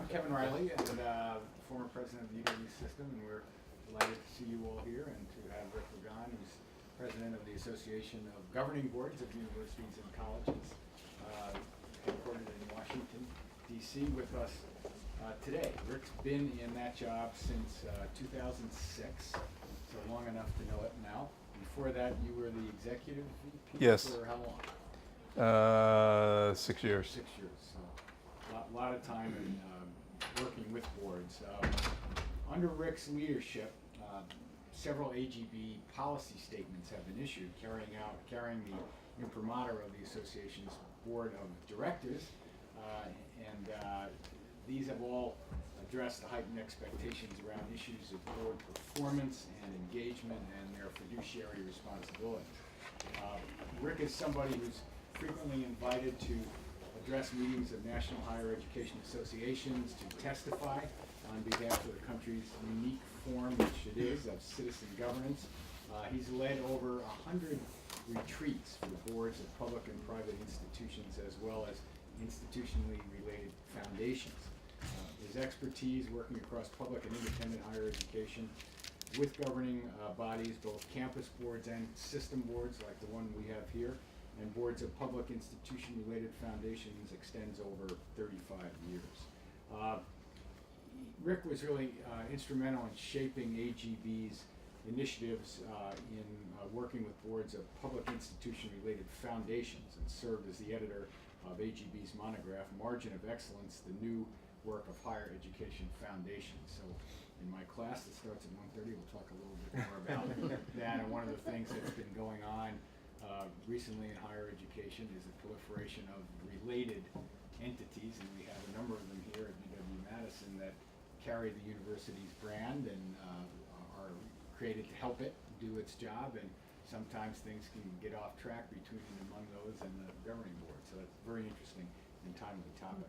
Kevin Riley, and former president of the UW system, and we're delighted to see you all here and to have Rick Legon, who's president of the Association of Governing Boards of Universities and Colleges, headquartered in Washington, D.C., with us today. Rick's been in that job since 2006, so long enough to know it now. Before that, you were the executive VP for how long? 6 years. 6 years. So a lot of time in working with boards. Under Rick's leadership, several AGB policy statements have been issued carrying the imprimatur of the association's board of directors, and these have all addressed the heightened expectations around issues of board performance and engagement and their fiduciary responsibilities. Rick is somebody who's frequently invited to address meetings of national higher education associations, to testify on behalf of the country's unique form, which it is, of citizen governance. He's led over 100 retreats for boards of public and private institutions, as well as institutionally related foundations. His expertise working across public and independent higher education with governing bodies, both campus boards and system boards like the one we have here, and boards of public institution-related foundations extends over 35 years. Rick was really instrumental in shaping AGB's initiatives in working with boards of public institution-related foundations, and served as the editor of AGB's monograph, Margin of Excellence, the New Work of Higher Education Foundations. So in my class that starts at 1:30, we'll talk a little bit more about that. And one of the things that's been going on recently in higher education is the proliferation of related entities, and we have a number of them here at UW-Madison that carry the university's brand and are created to help it do its job, and sometimes things can get off track between and among those and the governing board. So that's a very interesting and timely topic.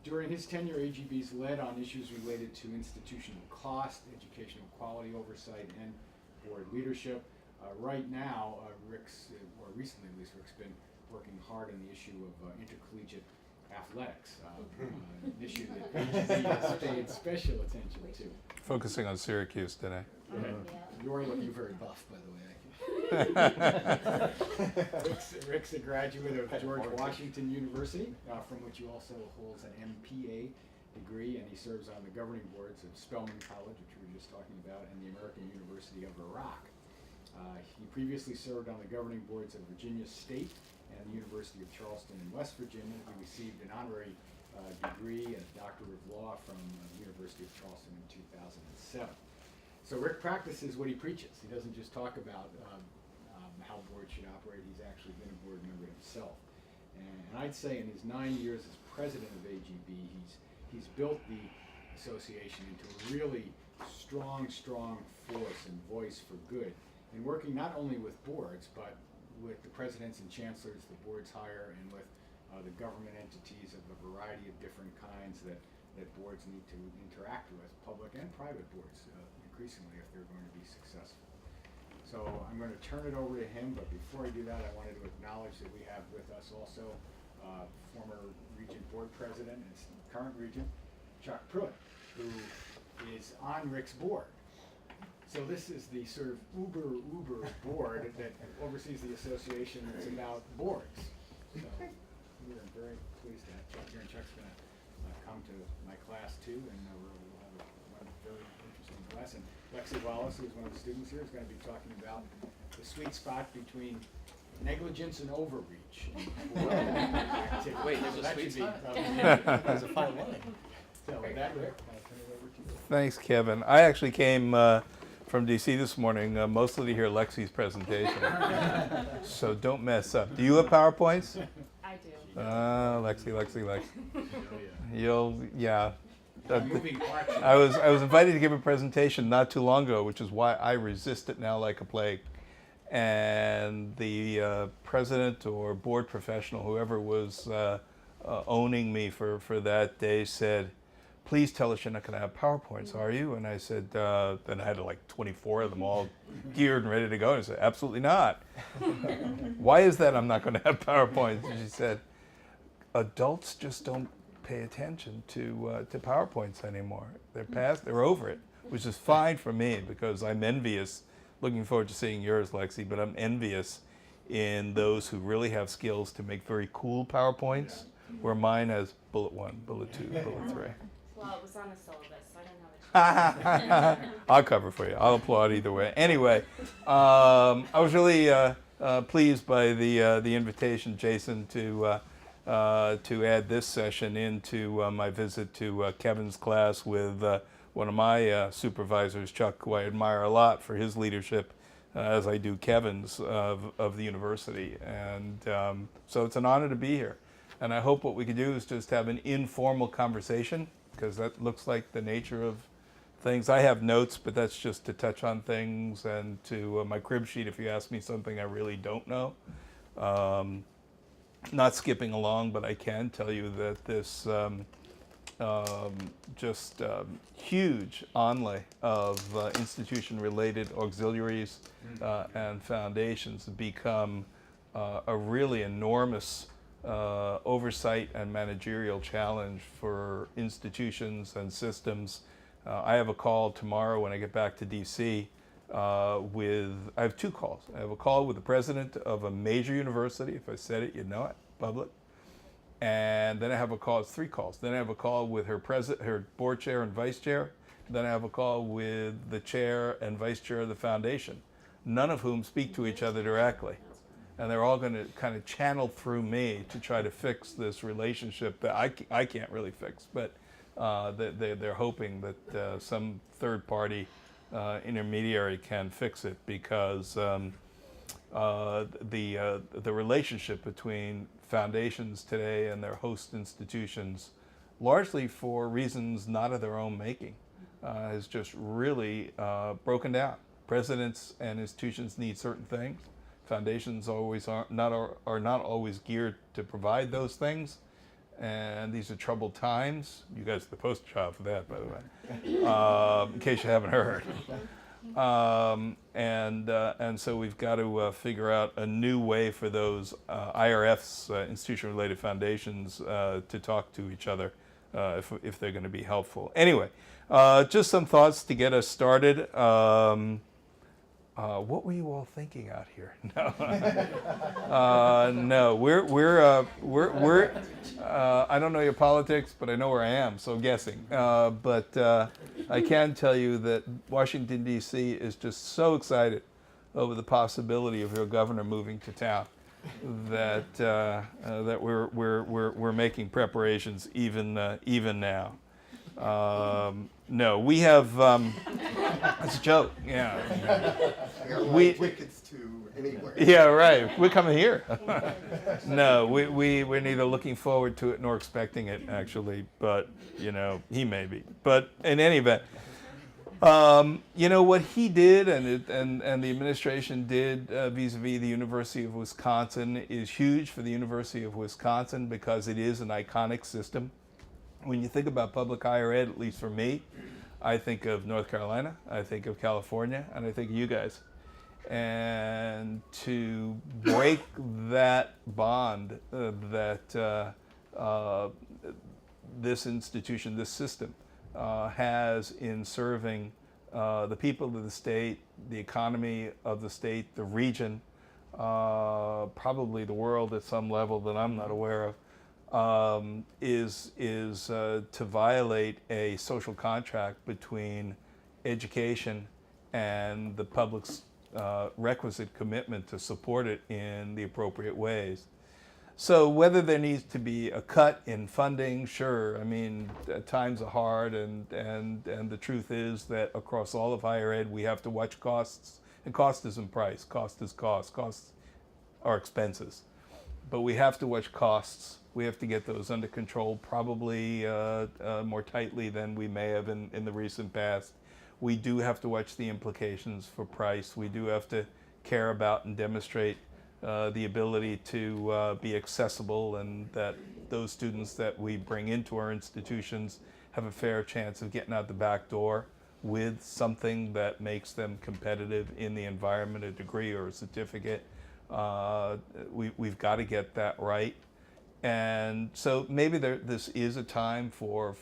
During his tenure, AGB's led on issues related to institutional cost, educational quality oversight, and board leadership. Right now, or recently at least, Rick's been working hard on the issue of intercollegiate athletics, an issue that AGB has paid special attention to. Focusing on Syracuse today. You're looking very buff, by the way. Rick's a graduate of George Washington University, from which he also holds an MPA degree, and he serves on the governing boards of Spelman College, which we were just talking about, and the American University of Iraq. He previously served on the governing boards of Virginia State and the University of Charleston in West Virginia. He received an honorary degree and a doctorate of law from the University of Charleston in 2007. So Rick practices what he preaches. He doesn't just talk about how boards should operate. He's actually been a board member himself. And I'd say in his 9 years as president of AGB, he's built the association into a really strong force and voice for good, and working not only with boards, but with the presidents and chancellors the boards hire, and with the government entities of a variety of different kinds that boards need to interact with, public and private boards, increasingly, if they're going to be successful. So I'm going to turn it over to him, but before I do that, I wanted to acknowledge that we have with us also former Regent Board President and current Regent, Chuck Pruitt, who is on Rick's board. So this is the sort of uber board that oversees the association that's about boards. So we're very pleased to have Chuck here, and Chuck's going to come to my class too, and we'll have a very interesting class. And Lexi Wallace, who's one of the students here, is going to be talking about the sweet spot between negligence and overreach. Wait, there's a sweet spot? There's a fine line. So with that, Rick, I'll turn it over to you. Thanks, Kevin. I actually came from DC this morning, mostly to hear Lexi's presentation. So don't mess up. Do you have PowerPoints? I do. Lexi. Yeah. Moving parts. I was invited to give a presentation not too long ago, which is why I resist it now like a plague. And the president or board professional, whoever was owning me for that day, said, "Please tell us you're not going to have PowerPoints, are you?" And I said, then I had like 24 of them all geared and ready to go. And I said, "Absolutely not." "Why is that I'm not going to have PowerPoints?" And she said, "Adults just don't pay attention to PowerPoints anymore. They're over it, which is fine for me because I'm envious. Looking forward to seeing yours, Lexi, but I'm envious in those who really have skills to make very cool PowerPoints, where mine has bullet 1, bullet 2, bullet 3. Well, it was on the syllabus, so I didn't have a choice. I'll cover for you. I'll applaud either way. Anyway, I was really pleased by the invitation, Jason, to add this session into my visit to Kevin's class with one of my supervisors, Chuck, who I admire a lot for his leadership, as I do Kevin's of the university. And so it's an honor to be here. And I hope what we can do is just have an informal conversation, because that looks like the nature of things. I have notes, but that's just to touch on things and to my crib sheet if you ask me something I really don't know. Not skipping along, but I can tell you that this huge onlay of institution-related auxiliaries and foundations have become a really enormous oversight and managerial challenge for institutions and systems. I have a call tomorrow when I get back to DC I have 2 calls. I have a call with the president of a major university. If I said it, you'd know it, public. And then I have a call, it's 3 calls. Then I have a call with her board chair and vice chair. Then I have a call with the chair and vice chair of the foundation, none of whom speak to each other directly. And they're all going to kind of channel through me to try to fix this relationship that I can't really fix, but they're hoping that some third party intermediary can fix it, because the relationship between foundations today and their host institutions, largely for reasons not of their own making, has just really broken down. Presidents and institutions need certain things. Foundations are not always geared to provide those things, and these are troubled times. You guys are the poster child for that, by the way, in case you haven't heard. And so we've got to figure out a new way for those IRFs, institution-related foundations, to talk to each other if they're going to be helpful. Anyway, just some thoughts to get us started. What were you all thinking out here? No, no. We're. I don't know your politics, but I know where I am, so I'm guessing. But I can tell you that Washington D.C. is just so excited over the possibility of your governor moving to town that that we're making preparations even now. No, we have. It's a joke. Yeah. We tickets to anywhere. Yeah, right. We're coming here. No, we're neither looking forward to it nor expecting it, actually. But he may be. But in any event, what he did and the administration did vis-a-vis the University of Wisconsin is huge for the University of Wisconsin, because it is an iconic system. When you think about public higher ed, at least for me, I think of North Carolina, I think of California, and I think of you guys. And to break that bond that this institution, this system, has in serving the people of the state, the economy of the state, the region, probably the world at some level that I'm not aware of, is to violate a social contract between education and the public's requisite commitment to support it in the appropriate ways. So whether there needs to be a cut in funding, sure. I mean, times are hard, and the truth is that across all of higher ed, we have to watch costs. And cost isn't price. Cost is cost. Costs are expenses. But we have to watch costs. We have to get those under control, probably more tightly than we may have in the recent past. We do have to watch the implications for price. We do have to care about and demonstrate the ability to be accessible, and that those students that we bring into our institutions have a fair chance of getting out the back door with something that makes them competitive in the environment, a degree or a certificate. We've got to get that right. And so maybe this is a time for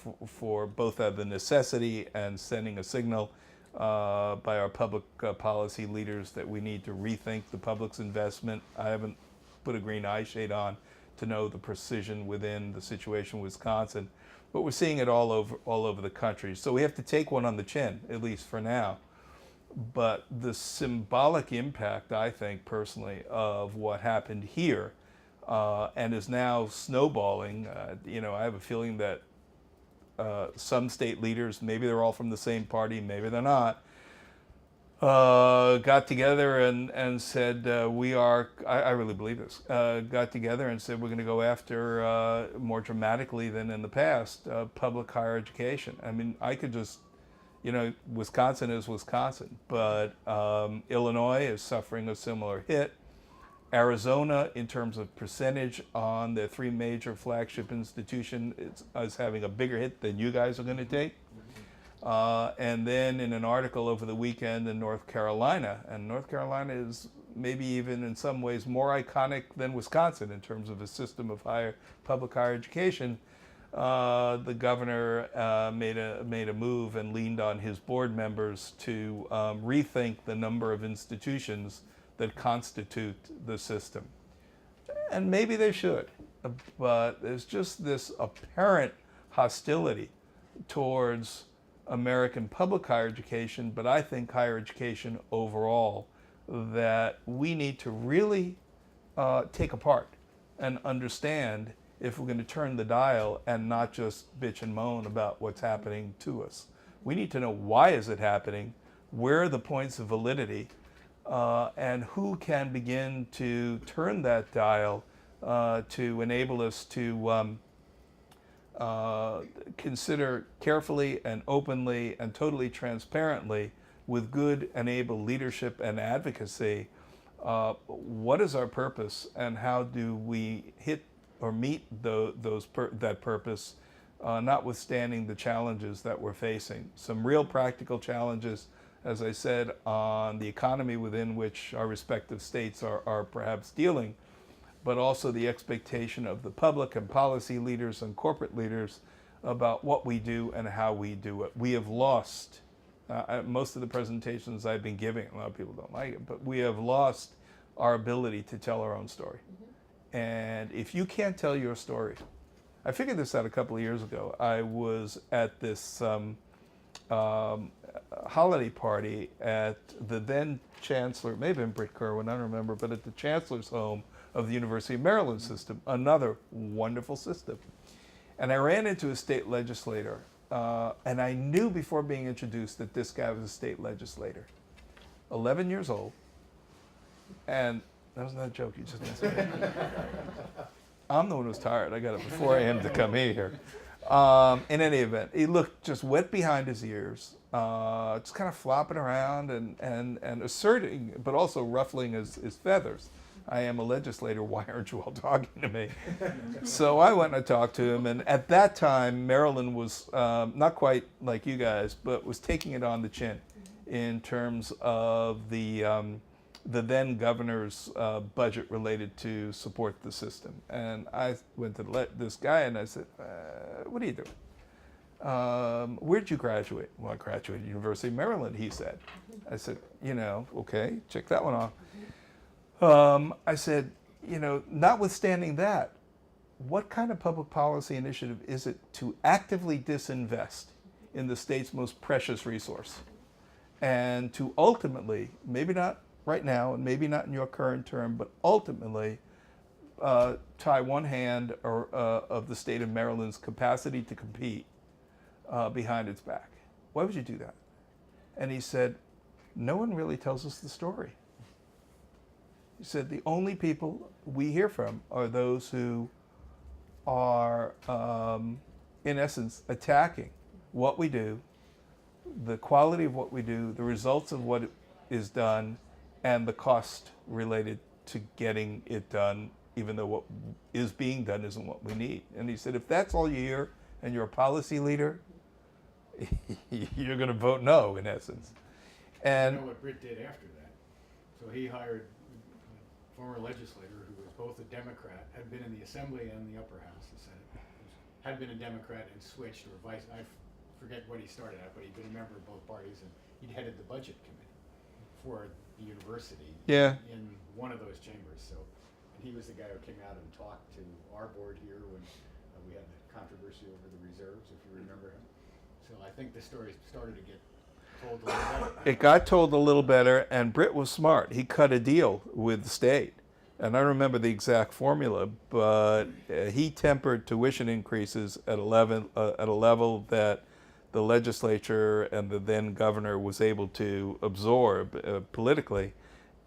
both the necessity and sending a signal by our public policy leaders that we need to rethink the public's investment. I haven't put a green eye shade on to know the precision within the situation in Wisconsin, but we're seeing it all over the country. So we have to take one on the chin, at least for now. But the symbolic impact, I think personally, of what happened here and is now snowballing, I have a feeling that some state leaders, maybe they're all from the same party, maybe they're not, got together and said, I really believe this, got together and said we're going to go after, more dramatically than in the past, public higher education. I mean, I could just, Wisconsin is Wisconsin, but Illinois is suffering a similar hit. Arizona, in terms of percentage on the three major flagship institutions, is having a bigger hit than you guys are going to take. And then in an article over the weekend in North Carolina, and North Carolina is maybe even in some ways more iconic than Wisconsin in terms of a system of public higher education, the governor made a move and leaned on his board members to rethink the number of institutions that constitute the system. And maybe they should, but there's just this apparent hostility towards American public higher education, but I think higher education overall, that we need to really take apart and understand if we're going to turn the dial and not just bitch and moan about what's happening to us. We need to know why is it happening, where are the points of validity, and who can begin to turn that dial to enable us to consider carefully and openly and totally transparently, with good and able leadership and advocacy, what is our purpose and how do we hit or meet that purpose, notwithstanding the challenges that we're facing. Some real practical challenges, as I said, on the economy within which our respective states are perhaps dealing, but also the expectation of the public and policy leaders and corporate leaders about what we do and how we do it. We have lost, most of the presentations I've been giving, a lot of people don't like it, but we have lost our ability to tell our own story. And if you can't tell your story, I figured this out a couple of years ago. I was at this holiday party at the then chancellor, maybe in Britt Kerwin, I don't remember, but at the chancellor's home of the University of Maryland system, another wonderful system. And I ran into a state legislator, and I knew before being introduced that this guy was a state legislator. 11 years old, and that was not a joke, you just answered. I'm the one who was tired. I got up before I am to come here. In any event, he looked just wet behind his ears, just kind of flopping around and asserting, but also ruffling his feathers. I am a legislator, why aren't you all talking to me? So I went and I talked to him, and at that time, Maryland was not quite like you guys, but was taking it on the chin in terms of the then governor's budget related to support the system. And I went to this guy and I said, what are you doing? Where'd you graduate? Well, I graduated University of Maryland, he said. I said, okay, check that one off. I said, notwithstanding that, what kind of public policy initiative is it to actively disinvest in the state's most precious resource? And to ultimately, maybe not right now, and maybe not in your current term, but ultimately tie one hand of the state of Maryland's capacity to compete behind its back. Why would you do that? And he said, no one really tells us the story. He said, the only people we hear from are those who are, in essence, attacking what we do, the quality of what we do, the results of what is done, and the cost related to getting it done, even though what is being done isn't what we need. And he said, if that's all you hear and you're a policy leader, you're going to vote no, in essence. And you know what Britt did after that? So he hired a former legislator who was both a Democrat, had been in the Assembly and the upper house, the Senate, had been a Democrat and switched, or vice, I forget what he started at, but he'd been a member of both parties, and he'd headed the budget committee for the university Yeah. in one of those chambers. So, and he was the guy who came out and talked to our board here when we had the controversy over the reserves, if you remember him. So I think the story started to get told a little better. It got told a little better, and Britt was smart. He cut a deal with the state. And I don't remember the exact formula, but he tempered tuition increases at a level that the legislature and the then governor was able to absorb politically,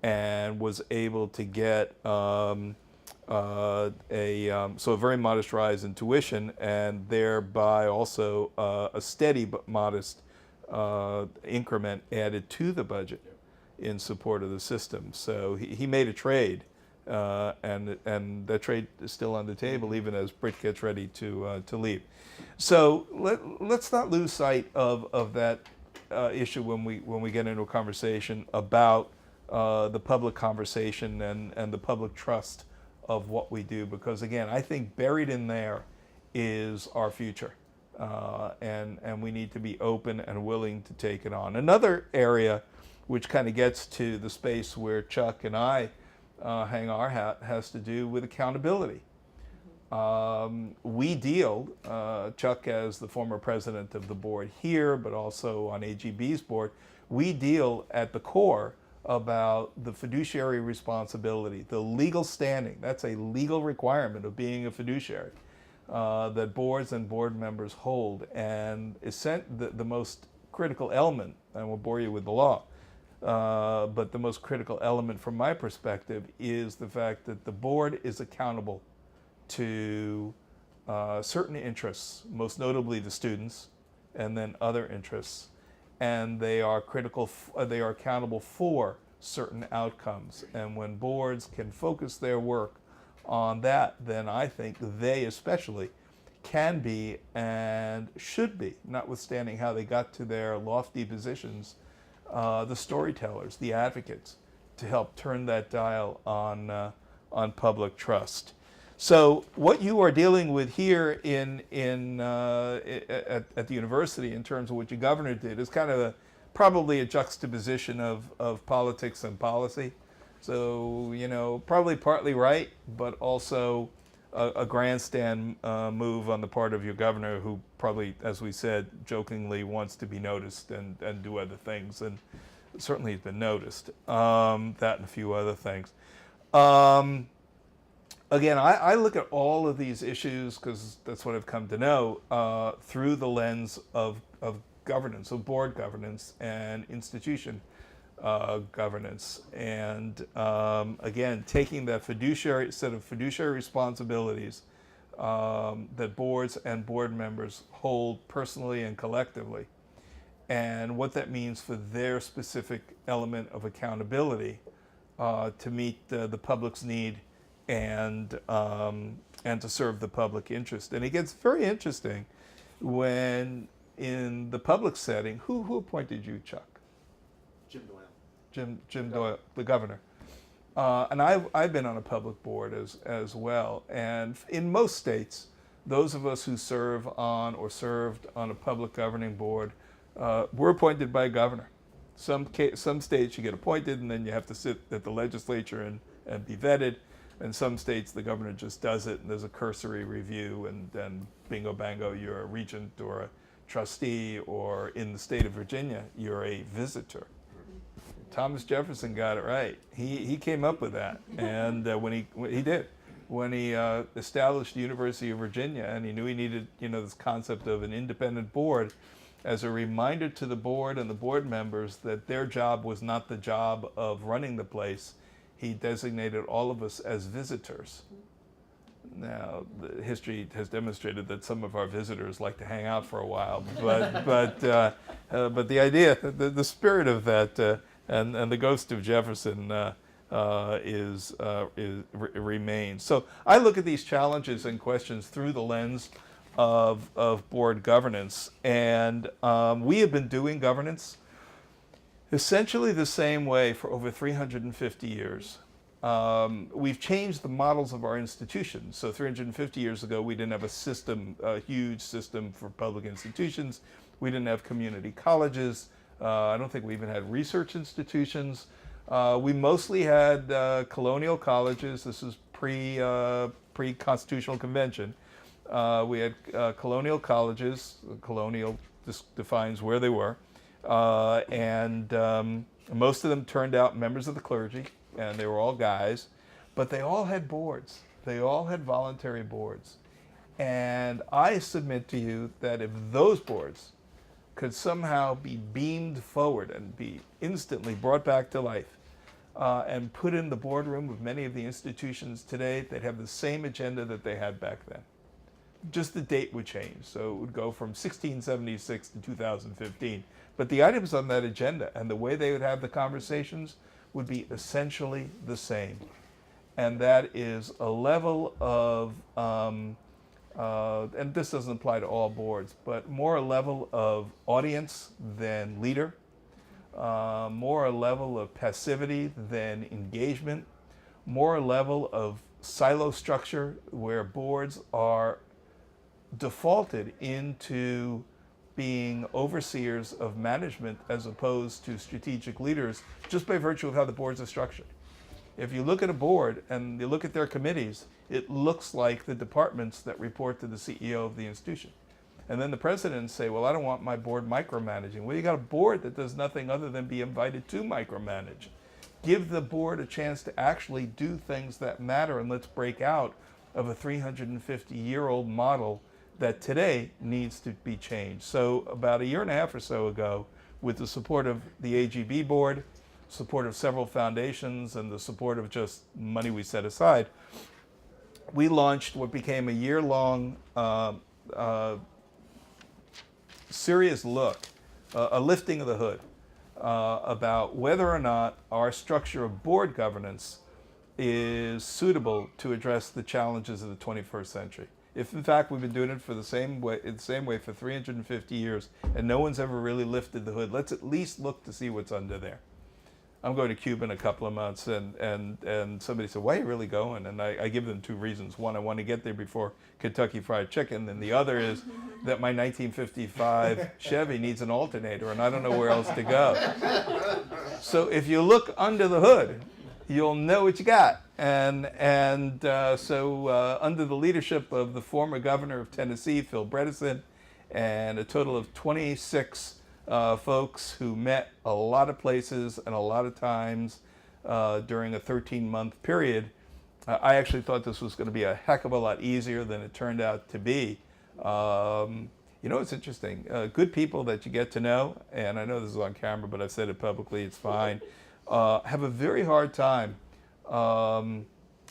and was able to get a very modest rise in tuition, and thereby also a steady but modest increment added to the budget in support of the system. So he made a trade, and that trade is still on the table even as Britt gets ready to leave. So let's not lose sight of that issue when we get into a conversation about the public conversation and the public trust of what we do, because again, I think buried in there is our future. And we need to be open and willing to take it on. Another area which kind of gets to the space where Chuck and I hang our hat has to do with accountability. We deal, Chuck as the former president of the board here, but also on AGB's board, we deal at the core about the fiduciary responsibility, the legal standing. That's a legal requirement of being a fiduciary. That boards and board members hold, and the most critical element, and we'll bore you with the law, but the most critical element from my perspective is the fact that the board is accountable to certain interests, most notably the students, and then other interests, and they are accountable for certain outcomes. And when boards can focus their work on that, then I think they especially can be and should be, notwithstanding how they got to their lofty positions, the storytellers, the advocates, to help turn that dial on public trust. So what you are dealing with here at the university in terms of what your governor did is kind of probably a juxtaposition of politics and policy. So, probably partly right, but also a grandstand move on the part of your governor, who probably, as we said, jokingly wants to be noticed and do other things, and certainly has been noticed, that and a few other things. Again, I look at all of these issues, because that's what I've come to know, through the lens of governance, of board governance and institution governance. And again, taking that set of fiduciary responsibilities that boards and board members hold personally and collectively, and what that means for their specific element of accountability to meet the public's need and to serve the public interest. And it gets very interesting when, in the public setting, who appointed you, Chuck? Jim Doyle. Jim Doyle, the governor. And I've been on a public board as well. And in most states, those of us who serve on or served on a public governing board were appointed by a governor. Some states you get appointed and then you have to sit at the legislature and be vetted. In some states, the governor just does it, and there's a cursory review, and then bingo bango, you're a regent or a trustee, or in the state of Virginia, you're a visitor. Thomas Jefferson got it right. He came up with that, and when he established the University of Virginia, and he knew he needed this concept of an independent board, as a reminder to the board and the board members that their job was not the job of running the place. He designated all of us as visitors. Now, the history has demonstrated that some of our visitors like to hang out for a while, but the idea, the spirit of that, and the ghost of Jefferson remains. So I look at these challenges and questions through the lens of board governance, and we have been doing governance essentially the same way for over 350 years. We've changed the models of our institutions. So 350 years ago, we didn't have a system, a huge system for public institutions. We didn't have community colleges. I don't think we even had research institutions. We mostly had colonial colleges. This is pre-Constitutional Convention. We had colonial colleges. Colonial defines where they were. And most of them turned out members of the clergy, and they were all guys, but they all had boards. They all had voluntary boards. And I submit to you that if those boards could somehow be beamed forward and be instantly brought back to life and put in the boardroom of many of the institutions today, they'd have the same agenda that they had back then. Just the date would change. So it would go from 1676 to 2015. But the items on that agenda and the way they would have the conversations would be essentially the same. And that is a level of, and this doesn't apply to all boards, but more a level of audience than leader, more a level of passivity than engagement, more a level of silo structure where boards are defaulted into being overseers of management as opposed to strategic leaders just by virtue of how the boards are structured. If you look at a board and you look at their committees, it looks like the departments that report to the CEO of the institution. And then the presidents say, well, I don't want my board micromanaging. Well, you got a board that does nothing other than be invited to micromanage. Give the board a chance to actually do things that matter, and let's break out of a 350-year-old model that today needs to be changed. So about a year and a half or so ago, with the support of the AGB board, support of several foundations, and the support of just money we set aside, we launched what became a year-long serious look, a lifting of the hood about whether or not our structure of board governance is suitable to address the challenges of the 21st century. If in fact we've been doing it for the same way for 350 years and no one's ever really lifted the hood, let's at least look to see what's under there. I'm going to Cuba in a couple of months, and somebody said, why are you really going? And I give them two reasons. One, I want to get there before Kentucky Fried Chicken, and the other is that my 1955 Chevy needs an alternator, and I don't know where else to go. So if you look under the hood, you'll know what you got. So under the leadership of the former governor of Tennessee, Phil Bredesen, and a total of 26 folks who met a lot of places and a lot of times during a 13-month period, I actually thought this was going to be a heck of a lot easier than it turned out to be. You know, it's interesting. Good people that you get to know, and I know this is on camera, but I've said it publicly, it's fine, have a very hard time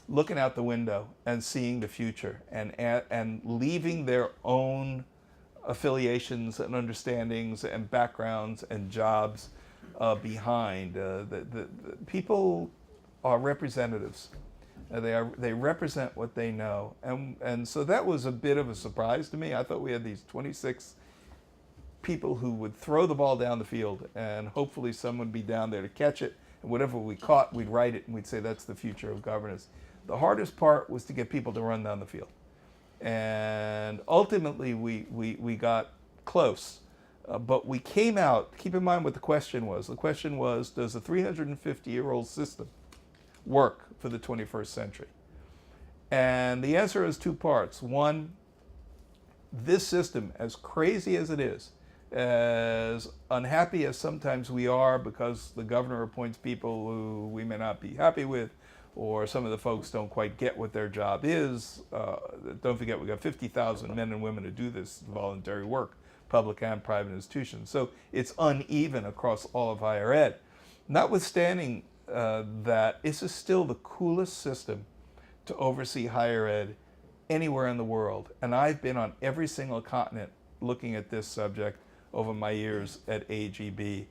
looking out the window and seeing the future and leaving their own affiliations and understandings and backgrounds and jobs behind. The people are representatives. They represent what they know, and so that was a bit of a surprise to me. I thought we had these 26 people who would throw the ball down the field, and hopefully someone would be down there to catch it. And whatever we caught, we'd write it, and we'd say that's the future of governance. The hardest part was to get people to run down the field. And ultimately, we got close. But we came out, keep in mind what the question was. The question was, does a 350-year-old system work for the 21st century? And the answer is two parts. One, this system, as crazy as it is, as unhappy as sometimes we are because the governor appoints people who we may not be happy with, or some of the folks don't quite get what their job is. Don't forget, we've got 50,000 men and women who do this voluntary work, public and private institutions. So it's uneven across all of higher ed. Notwithstanding that, this is still the coolest system to oversee higher ed anywhere in the world. And I've been on every single continent looking at this subject over my years at AGB.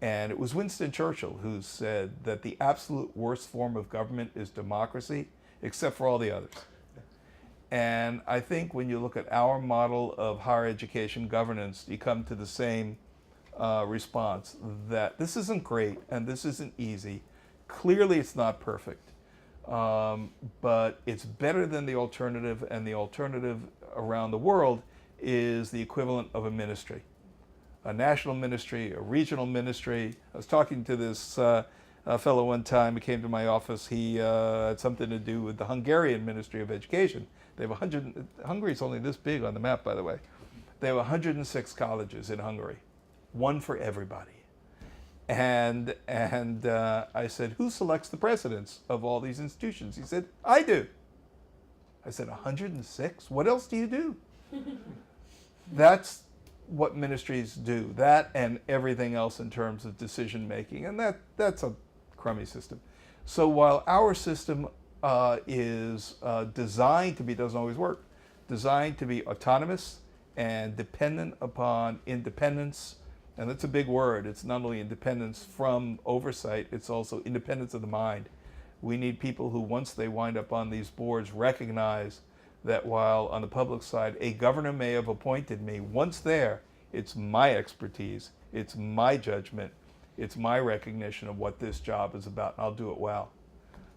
And it was Winston Churchill who said that the absolute worst form of government is democracy, except for all the others. And I think when you look at our model of higher education governance, you come to the same response, that this isn't great and this isn't easy. Clearly it's not perfect, But it's better than the alternative, and the alternative around the world is the equivalent of a ministry. A national ministry, a regional ministry. I was talking to this fellow one time who came to my office. He had something to do with the Hungarian Ministry of Education. They have Hungary's only this big on the map, by the way. They have 106 colleges in Hungary, one for everybody. And I said, who selects the presidents of all these institutions? He said, I do. I said, 106? What else do you do? That's what ministries do, that and everything else in terms of decision making, and that's a crummy system. So while our system is designed to be, doesn't always work, designed to be autonomous and dependent upon independence, and that's a big word. It's not only independence from oversight, it's also independence of the mind. We need people who, once they wind up on these boards, recognize that while on the public side, a governor may have appointed me, once there, it's my expertise, it's my judgment, it's my recognition of what this job is about, and I'll do it well.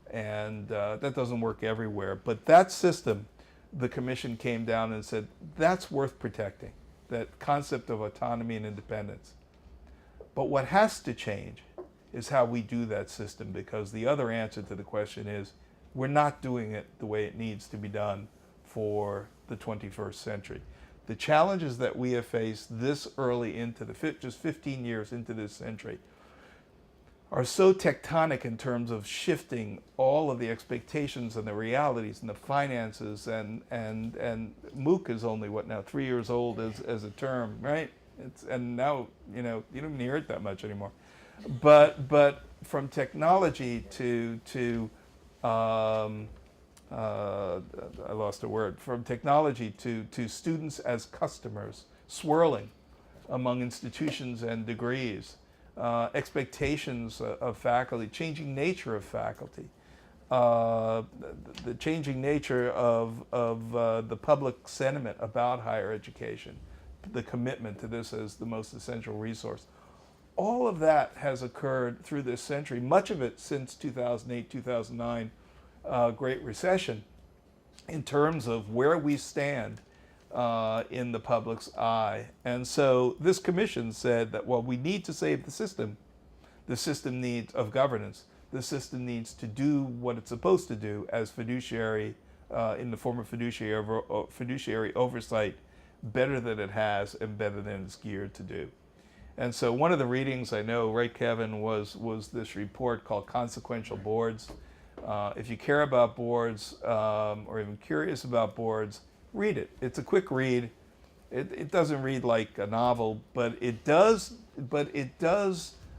And that doesn't work everywhere. But that system, the commission came down and said, that's worth protecting, that concept of autonomy and independence. But what has to change is how we do that system, because the other answer to the question is, we're not doing it the way it needs to be done for the 21st century. The challenges that we have faced this early into just 15 years into this century are so tectonic in terms of shifting all of the expectations and the realities and the finances, and MOOC is only, what now, 3 years old as a term, right? And now, you don't even hear it that much anymore. But from technology to I lost a word, from technology to students as customers, swirling among institutions and degrees, expectations of faculty, changing nature of faculty, the changing nature of the public sentiment about higher education, the commitment to this as the most essential resource. All of that has occurred through this century, much of it since 2008, 2009, Great Recession, in terms of where we stand in the public's eye. And so this commission said that while we need to save the system needs of governance, the system needs to do what it's supposed to do as fiduciary, in the form of fiduciary oversight, better than it has and better than it's geared to do. And so one of the readings I know, right, Kevin, was this report called Consequential Boards. If you care about boards, or even curious about boards, read it. It's a quick read. It doesn't read like a novel, but it does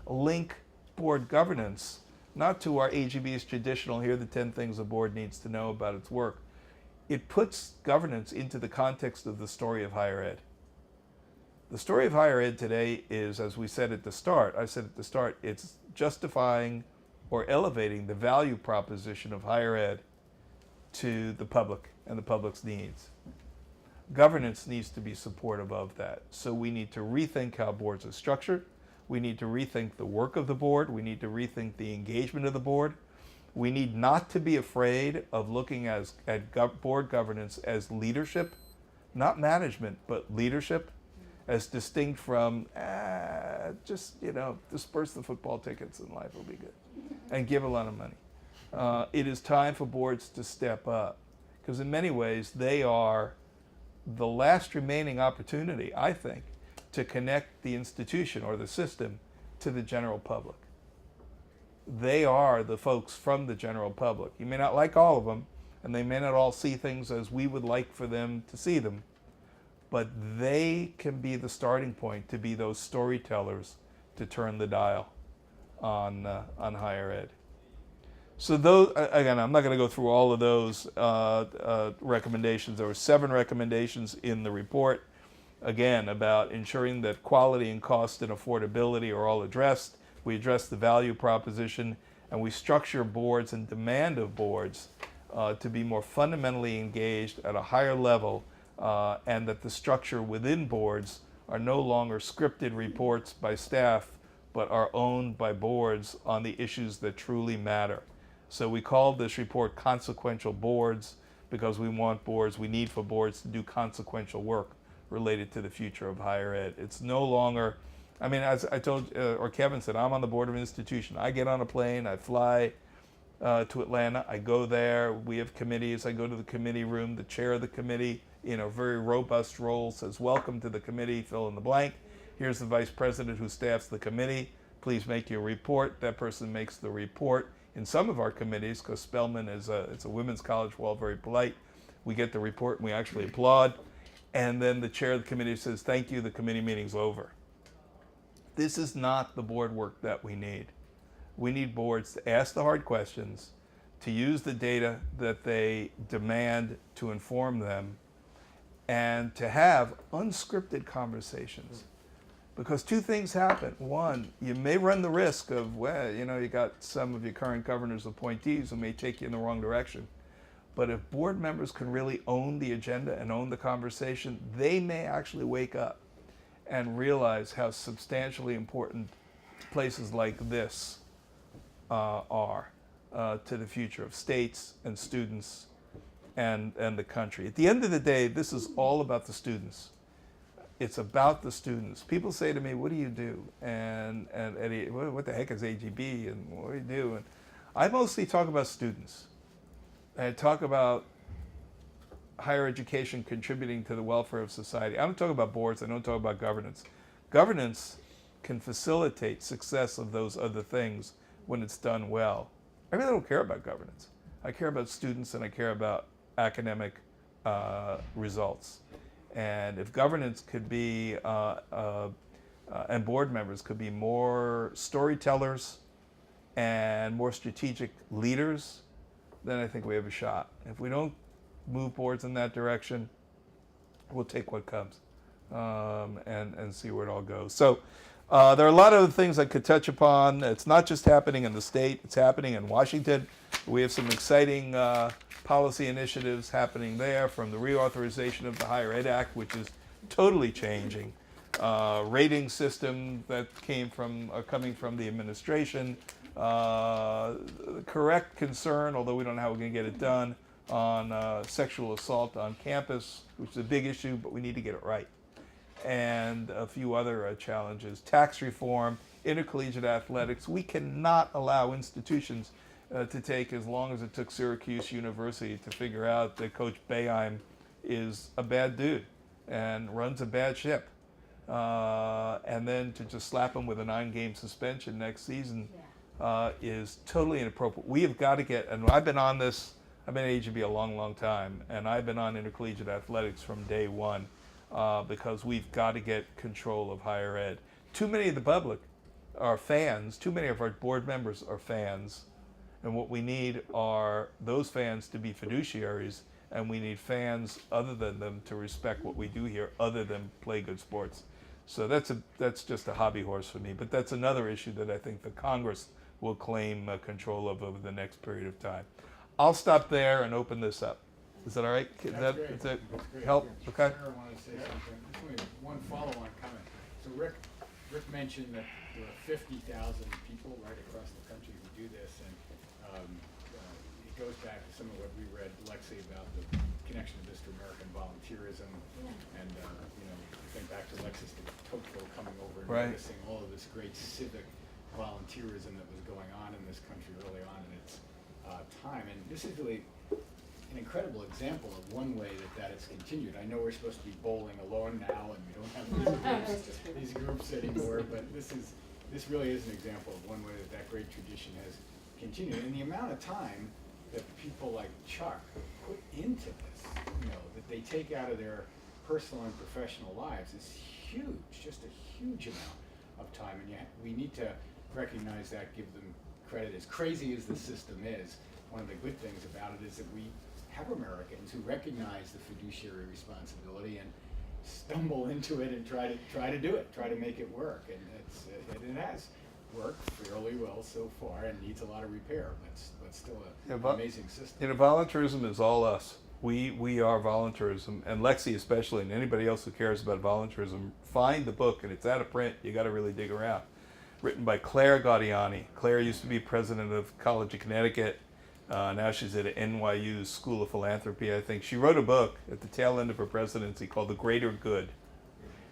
link board governance, not to our AGB's traditional, here are the 10 things a board needs to know about its work. It puts governance into the context of the story of higher ed. The story of higher ed today is, as we said at the start, it's justifying or elevating the value proposition of higher ed to the public and the public's needs. Governance needs to be supportive of that. So we need to rethink how boards are structured. We need to rethink the work of the board. We need to rethink the engagement of the board. We need not to be afraid of looking at board governance as leadership, not management, but leadership, as distinct from just disperse the football tickets and life will be good, and give a lot of money. It is time for boards to step up, because in many ways they are the last remaining opportunity, I think, to connect the institution or the system to the general public. They are the folks from the general public. You may not like all of them, and they may not all see things as we would like for them to see them, but they can be the starting point to be those storytellers to turn the dial on higher ed. So those, again, I'm not going to go through all of those recommendations. There were 7 recommendations in the report, again, about ensuring that quality and cost and affordability are all addressed. We address the value proposition, and we structure boards and demand of boards to be more fundamentally engaged at a higher level, and that the structure within boards are no longer scripted reports by staff, but are owned by boards on the issues that truly matter. So we called this report Consequential Boards because we need for boards to do consequential work related to the future of higher ed. It's no longer, I mean, as I told, or Kevin said, I'm on the board of an institution. I get on a plane, I fly to Atlanta, I go there, we have committees, I go to the committee room, the chair of the committee, in a very robust role, says, welcome to the committee, fill in the blank. Here's the vice president who staffs the committee. Please make your report. That person makes the report. In some of our committees, because Spelman it's a women's college, we're all very polite, we get the report and we actually applaud. And then the chair of the committee says, thank you, the committee meeting's over. This is not the board work that we need. We need boards to ask the hard questions, to use the data that they demand to inform them, and to have unscripted conversations. Because two things happen. One, you may run the risk of, well, you got some of your current governor's appointees who may take you in the wrong direction. But if board members can really own the agenda and own the conversation, they may actually wake up and realize how substantially important places like this are to the future of states and students and the country. At the end of the day, this is all about the students. It's about the students. People say to me, what do you do? And Eddie, what the heck is AGB and what do you do? And I mostly talk about students. I talk about higher education contributing to the welfare of society. I don't talk about boards, I don't talk about governance. Governance can facilitate success of those other things when it's done well. I really don't care about governance. I care about students and I care about academic results. And if governance could be, and board members could be more storytellers and more strategic leaders, then I think we have a shot. If we don't move boards in that direction, we'll take what comes and see where it all goes. So there are a lot of things I could touch upon. It's not just happening in the state, it's happening in Washington. We have some exciting policy initiatives happening there, from the reauthorization of the Higher Ed Act, which is totally changing. Rating system that coming from the administration. Correct concern, although we don't know how we're going to get it done, on sexual assault on campus, which is a big issue, but we need to get it right. And a few other challenges. Tax reform, intercollegiate athletics. We cannot allow institutions to take as long as it took Syracuse University to figure out that Coach Boeheim is a bad dude and runs a bad ship. And then to just slap him with a 9-game suspension next season is totally inappropriate. We have got to get, and I've been on this, I've been at AGB a long, long time, and I've been on intercollegiate athletics from day one because we've got to get control of higher ed. Too many of the public are fans, too many of our board members are fans, and what we need are those fans to be fiduciaries, and we need fans other than them to respect what we do here, other than play good sports. So that's just a hobby horse for me, but that's another issue that I think the Congress will claim control of over the next period of time. I'll stop there and open this up. Is that all right? Does that great. help? Okay. Sarah wanted to say something. Just only one follow-on comment. So Rick mentioned that there are 50,000 people right across the country who do this, and it goes back to some of what we read, Lexi, about the connection of this to American volunteerism, and think back to Lexis de Tocqueville coming over and noticing all of this great civic volunteerism that was going on in this country early on in its time. And this is really an incredible example of one way that it's continued. I know we're supposed to be bowling alone now and we don't have these groups anymore, but this really is an example of one way that great tradition has continued. And the amount of time that people like Chuck put into this, that they take out of their personal and professional lives is huge, just a huge amount of time, and we need to recognize that, give them credit. As crazy as the system is, one of the good things about it is that we have Americans who recognize the fiduciary responsibility and stumble into it and try to do it, try to make it work, and it has worked fairly well so far and needs a lot of repair, but still an amazing system. Volunteerism is all us. We are volunteerism, and Lexi especially, and anybody else who cares about volunteerism, find the book, and it's out of print. You got to really dig around. Written by Claire Gaudiani. Claire used to be president of College of Connecticut. Now she's at NYU's School of Philanthropy, I think. She wrote a book at the tail end of her presidency called The Greater Good.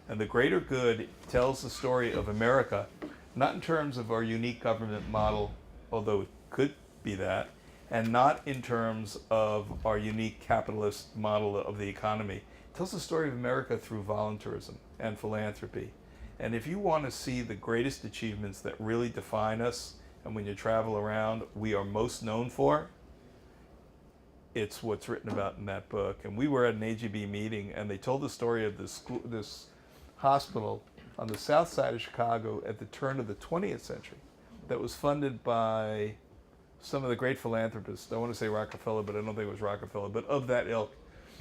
And The Greater Good tells the story of America, not in terms of our unique government model, although it could be that, and not in terms of our unique capitalist model of the economy. It tells the story of America through volunteerism and philanthropy. And if you want to see the greatest achievements that really define us, and when you travel around, we are most known for, it's what's written about in that book. And we were at an AGB meeting, and they told the story of this hospital on the south side of Chicago at the turn of the 20th century that was funded by some of the great philanthropists. I want to say Rockefeller, but I don't think it was Rockefeller, but of that ilk.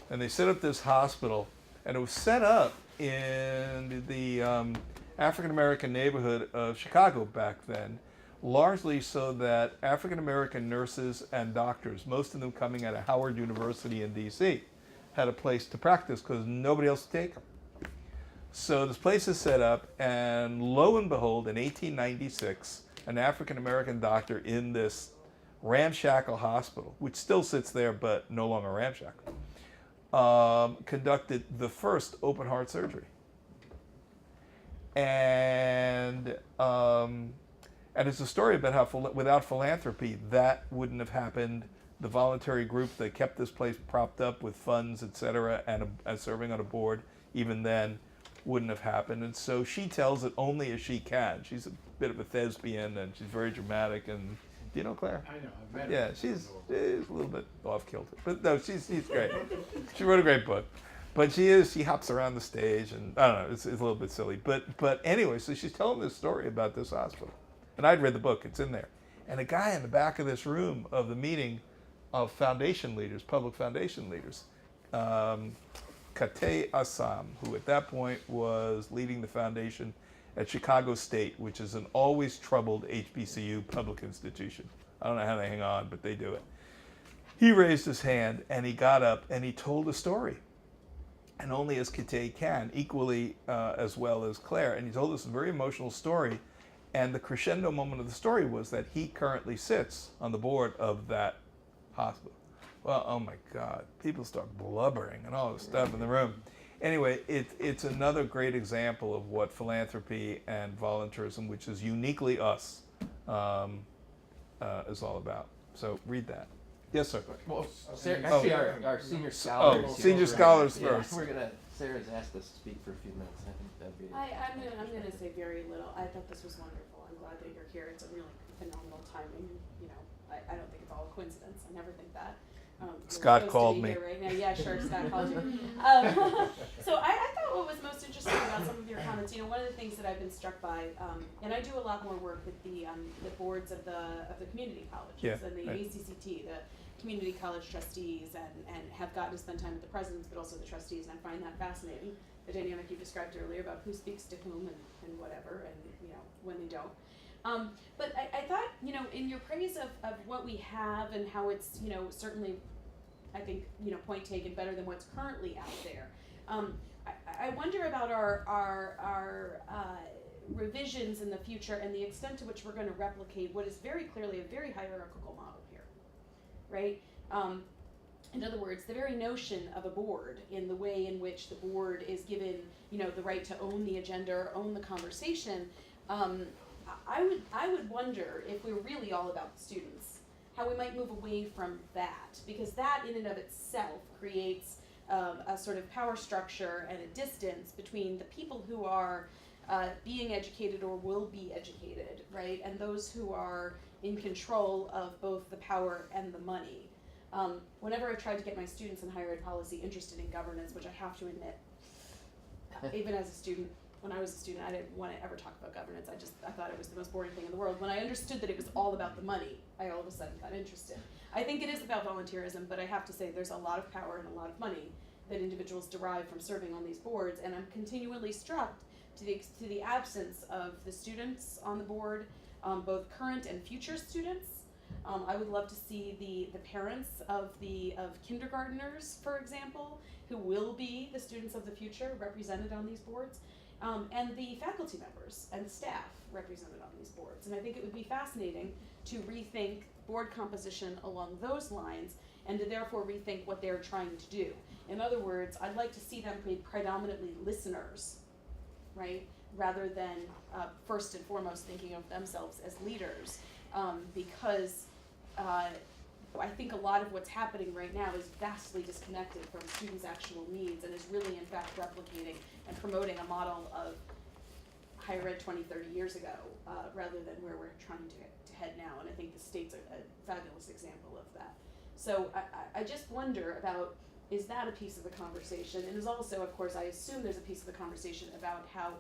And they set up this hospital, and it was set up in the African-American neighborhood of Chicago back then, largely so that African-American nurses and doctors, most of them coming out of Howard University in DC, had a place to practice because nobody else would take them. So this place is set up, and lo and behold, in 1896, an African-American doctor in this ramshackle hospital, which still sits there but no longer ramshackle, conducted the first open heart surgery. And it's a story about how without philanthropy, that wouldn't have happened. The voluntary group that kept this place propped up with funds, et cetera, and serving on a board, even then, wouldn't have happened. And so she tells it only as she can. She's a bit of a thespian, and she's very dramatic. And do you know Claire? I know, I've met her. Yeah, she's a little bit off kilter, but no, she's great. She wrote a great book, but she hops around the stage, and I don't know, it's a little bit silly. But anyway, so she's telling this story about this hospital, and I'd read the book; it's in there. And a guy in the back of this room of the meeting of foundation leaders, public foundation leaders, Kate Assam, who at that point was leading the foundation at Chicago State, which is an always troubled HBCU public institution. I don't know how they hang on, but they do it. He raised his hand, and he got up, and he told a story. And only as Kate can, equally as well as Claire. And he told us a very emotional story. And the crescendo moment of the story was that he currently sits on the board of that hospital. Well, oh my God, people start blubbering and all this stuff in the room. Anyway, it's another great example of what philanthropy and volunteerism, which is uniquely us, is all about. So read that. Yes, sir. Well, Sarah, actually, our senior scholars. Senior scholars Yeah, first. Sarah's asked us to speak for a few minutes. I think that'd be. I'm gonna say very little. I thought this was wonderful. I'm glad that you're here. It's a really phenomenal timing. You know, I don't think it's all a coincidence. I never think that. Scott called me. Right now. Yeah, sure, Scott called you. So I thought what was most interesting about some of your comments, you know, one of the things that I've been struck by, and I do a lot more work with the boards of the community colleges and the ACCT, the community college trustees, and have gotten to spend time with the presidents, but also the trustees, and I find that fascinating. The dynamic you described earlier about who speaks to whom and whatever, and you know when they don't. But I thought, you know, in your praise of what we have and how it's, you know, certainly, I think, you know, point taken, better than what's currently out there. I wonder about our revisions in the future and the extent to which we're going to replicate what is very clearly a very hierarchical model here, right? In other words, the very notion of a board, in the way in which the board is given, you know, the right to own the agenda or own the conversation. I would wonder if we were really all about the students, how we might move away from that, because that in and of itself creates a sort of power structure and a distance between the people who are being educated or will be educated, right, and those who are in control of both the power and the money. Whenever I've tried to get my students in higher ed policy interested in governance, which I have to admit, even as a student, when I was a student, I didn't want to ever talk about governance. I thought it was the most boring thing in the world. When I understood that it was all about the money, I all of a sudden got interested. I think it is about volunteerism, but I have to say there's a lot of power and a lot of money that individuals derive from serving on these boards, and I'm continually struck to the absence of the students on the board, both current and future students. I would love to see the parents of kindergartners, for example, who will be the students of the future represented on these boards. and the faculty members and staff represented on these boards. And I think it would be fascinating to rethink board composition along those lines and to therefore rethink what they're trying to do. In other words, I'd like to see them be predominantly listeners, right? Rather than first and foremost thinking of themselves as leaders, because I think a lot of what's happening right now is vastly disconnected from students' actual needs and is really in fact replicating and promoting a model of higher ed 20, 30 years ago, rather than where we're trying to head now. And I think the state's a fabulous example of that. So I just wonder about, is that a piece of the conversation? And is also, of course, I assume there's a piece of the conversation about how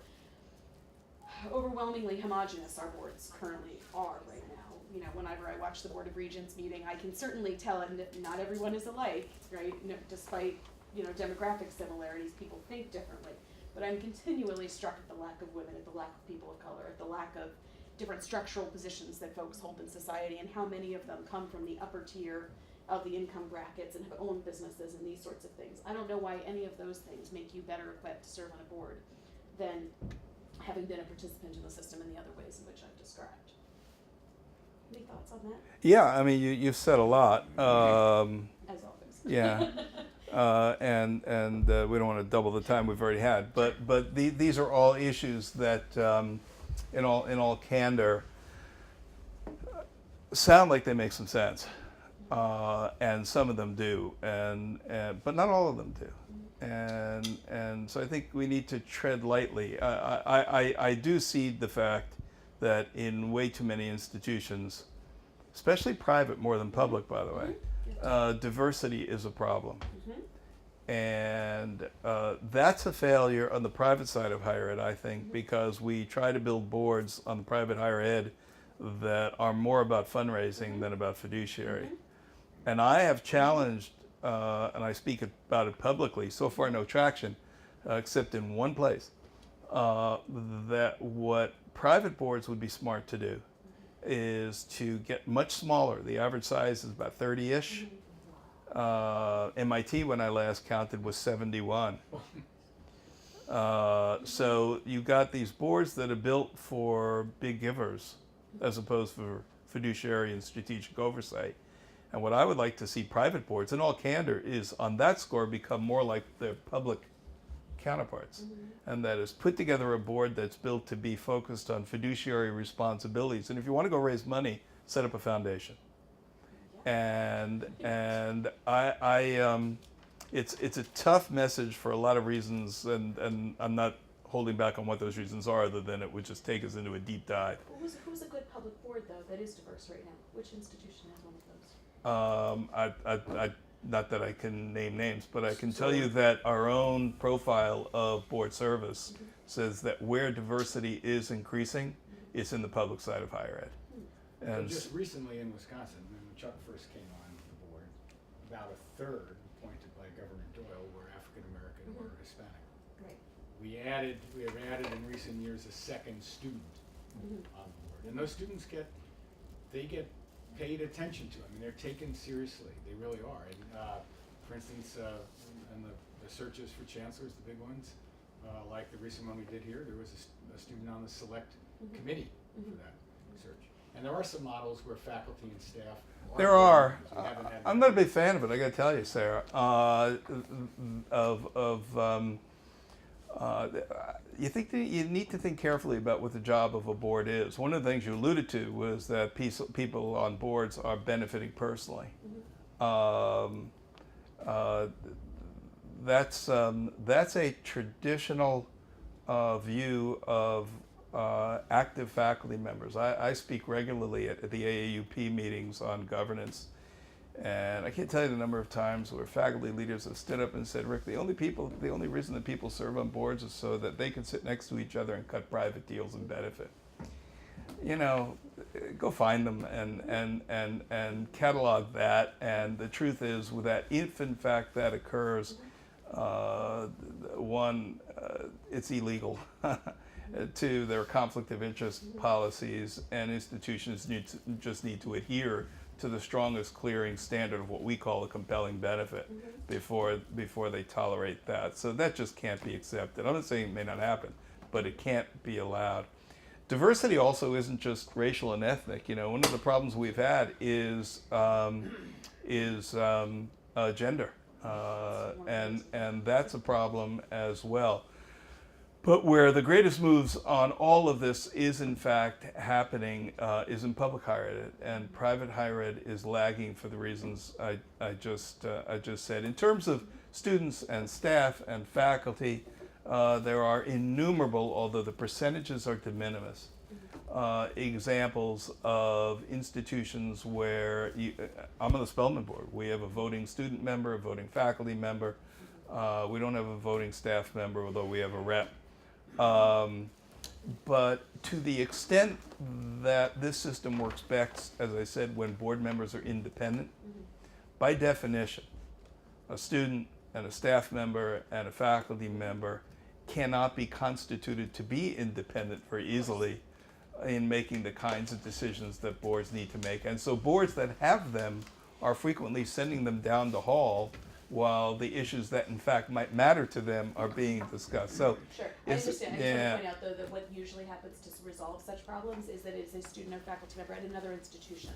overwhelmingly homogenous our boards currently are right now. You know, whenever I watch the Board of Regents meeting, I can certainly tell that not everyone is alike, right? No, despite, you know, demographic similarities, people think differently. But I'm continually struck at the lack of women, at the lack of people of color, at the lack of different structural positions that folks hold in society, and how many of them come from the upper tier of the income brackets and have owned businesses and these sorts of things. I don't know why any of those things make you better equipped to serve on a board than having been a participant in the system in the other ways in which I've described. Any thoughts on that? Yeah, I mean, you've said a lot. As always. Yeah. And we don't want to double the time we've already had, but these are all issues that, in all candor, sound like they make some sense, and some of them do, but not all of them do, and so I think we need to tread lightly. I do see the fact that in way too many institutions, especially private more than public, by the way, diversity is a problem. And that's a failure on the private side of higher ed, I think, because we try to build boards on the private higher ed that are more about fundraising than about fiduciary. And I have challenged, and I speak about it publicly, so far no traction, except in one place, that what private boards would be smart to do is to get much smaller. The average size is about 30-ish. MIT, when I last counted, was 71. So you got these boards that are built for big givers as opposed for fiduciary and strategic oversight. And what I would like to see private boards, in all candor, is on that score become more like their public counterparts. And that is, put together a board that's built to be focused on fiduciary responsibilities. And if you want to go raise money, set up a foundation. And it's a tough message for a lot of reasons, and I'm not holding back on what those reasons are, other than it would just take us into a deep dive. Who's a good public board, though, that is diverse right now? Which institution has one of those? Not that I can name names, but I can tell you that our own profile of board service says that where diversity is increasing, it's in the public side of higher ed. And just recently in Wisconsin, when Chuck first came on the board, about a third appointed by Governor Doyle were African American or Hispanic. Right. We have added in recent years a second student on the board, and those students get paid attention to. I mean, they're taken seriously. They really are. And for instance, in the searches for chancellors, the big ones, like the recent one we did here, there was a student on the select committee for that search. And there are some models where faculty and staff. There are. We haven't had I'm not a big fan of it, I got to tell you, Sarah. You think that you need to think carefully about what the job of a board is. One of the things you alluded to was that people on boards are benefiting personally. That's a traditional view of active faculty members. I speak regularly at the AAUP meetings on governance, and I can't tell you the number of times where faculty leaders have stood up and said, Rick, the only reason that people serve on boards is so that they can sit next to each other and cut private deals and benefit. You know, go find them and catalog that. And the truth is, with that, if in fact that occurs, one, it's illegal. Two, there are conflict of interest policies, and institutions just need to adhere to the strongest clearing standard of what we call a compelling benefit before they tolerate that. So that just can't be accepted. I'm not saying it may not happen, but it can't be allowed. Diversity also isn't just racial and ethnic. You know, one of the problems we've had is gender, and that's a problem as well. But where the greatest moves on all of this is in fact happening is in public higher ed, and private higher ed is lagging for the reasons I just said. In terms of students and staff and faculty, there are innumerable, although the percentages are de minimis, examples of institutions where I'm on the Spelman board. We have a voting student member, a voting faculty member. We don't have a voting staff member, although we have a rep. But to the extent that this system works best, as I said, when board members are independent, by definition, a student and a staff member and a faculty member cannot be constituted to be independent very easily in making the kinds of decisions that boards need to make. And so boards that have them are frequently sending them down the hall while the issues that in fact might matter to them are being discussed. So Sure, I understand. I just want to point out though that what usually happens to resolve such problems is that it's a student or faculty member at another institution.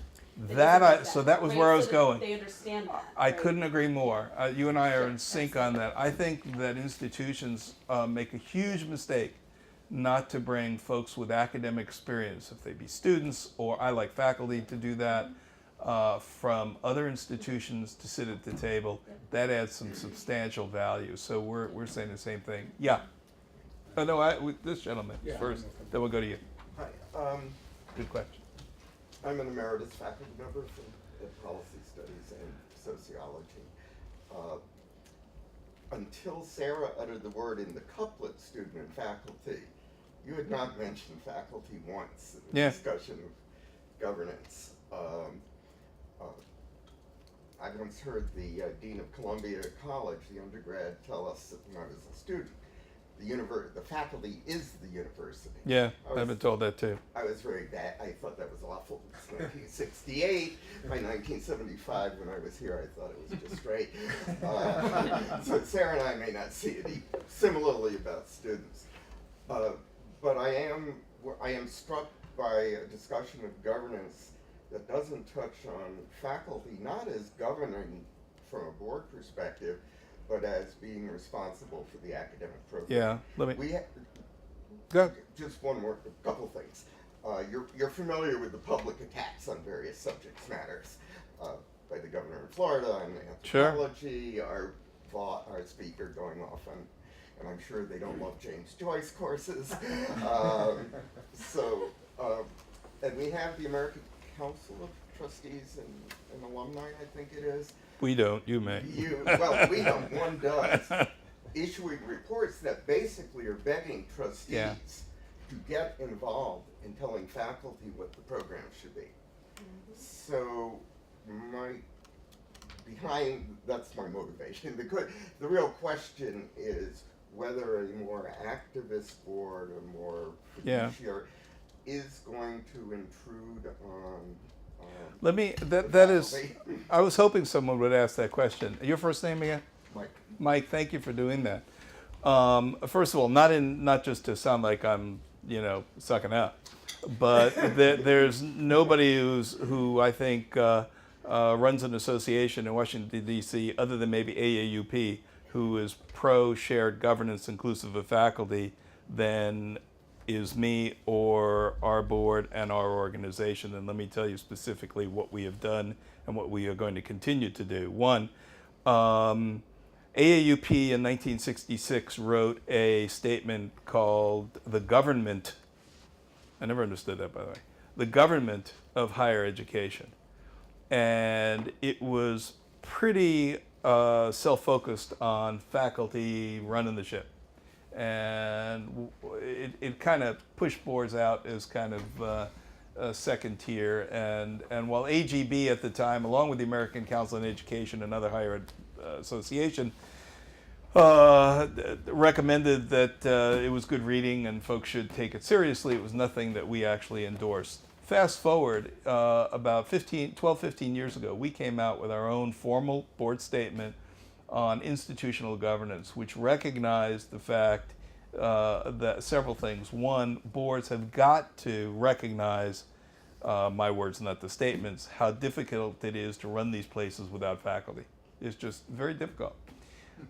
so that was where I was going. They understand that. I right? couldn't agree more. You and I are Sure, in sync on that. I think that institutions make a huge mistake not to bring folks with academic experience, if they be students, or I like faculty to do that, from other institutions to sit at the table. That adds some substantial value. So we're saying the same thing. Yeah. Oh no, this gentleman first. Then we'll go to you. Hi, Good question. I'm an emeritus faculty member in policy studies and sociology. Until Sarah uttered the word in the couplet, student and faculty, you had not mentioned faculty once in the discussion of governance. I once heard the Dean of Columbia College, the undergrad, tell us that when I was a student, the faculty is the university. Yeah, I've been told that too. I was very bad. I thought that was awful. It's 1968. By 1975, when I was here, I thought it was just great. So Sarah and I may not see it similarly about students. But I am struck by a discussion of governance that doesn't touch on faculty, not as governing from a board perspective, but as being responsible for the academic program. Yeah, go. Just one more, a couple things. You're familiar with the public attacks on various subject matters by the governor in Florida on anthropology, our speaker going off on, and I'm sure they don't love James Joyce courses. And we have the American Council of Trustees and Alumni, I think it is. We don't, you may. Well, we don't, one does, issuing reports that basically are begging trustees to get involved in telling faculty what the program should be. So that's my motivation. The real question is whether a more activist board, a more fiduciary, is going to intrude on I was hoping someone would ask that question. Your first name again? Mike. Mike, thank you for doing that. First of all, not just to sound like I'm, sucking up, but there's nobody who I think runs an association in Washington, D.C., other than maybe AAUP, who is pro shared governance inclusive of faculty, than is me or our board and our organization. And let me tell you specifically what we have done and what we are going to continue to do. One, AAUP in 1966 wrote a statement called The Government, I never understood that, by the way, The Government of Higher Education. And it was pretty self-focused on faculty running the ship. And it kind of pushed boards out as kind of a second tier. And while AGB at the time, along with the American Council on Education and other higher ed association, recommended that it was good reading and folks should take it seriously, it was nothing that we actually endorsed. Fast forward about 12, 15 years ago, we came out with our own formal board statement on institutional governance, which recognized the fact several things. One, boards have got to recognize, my words, not the statements, how difficult it is to run these places without faculty. It's just very difficult.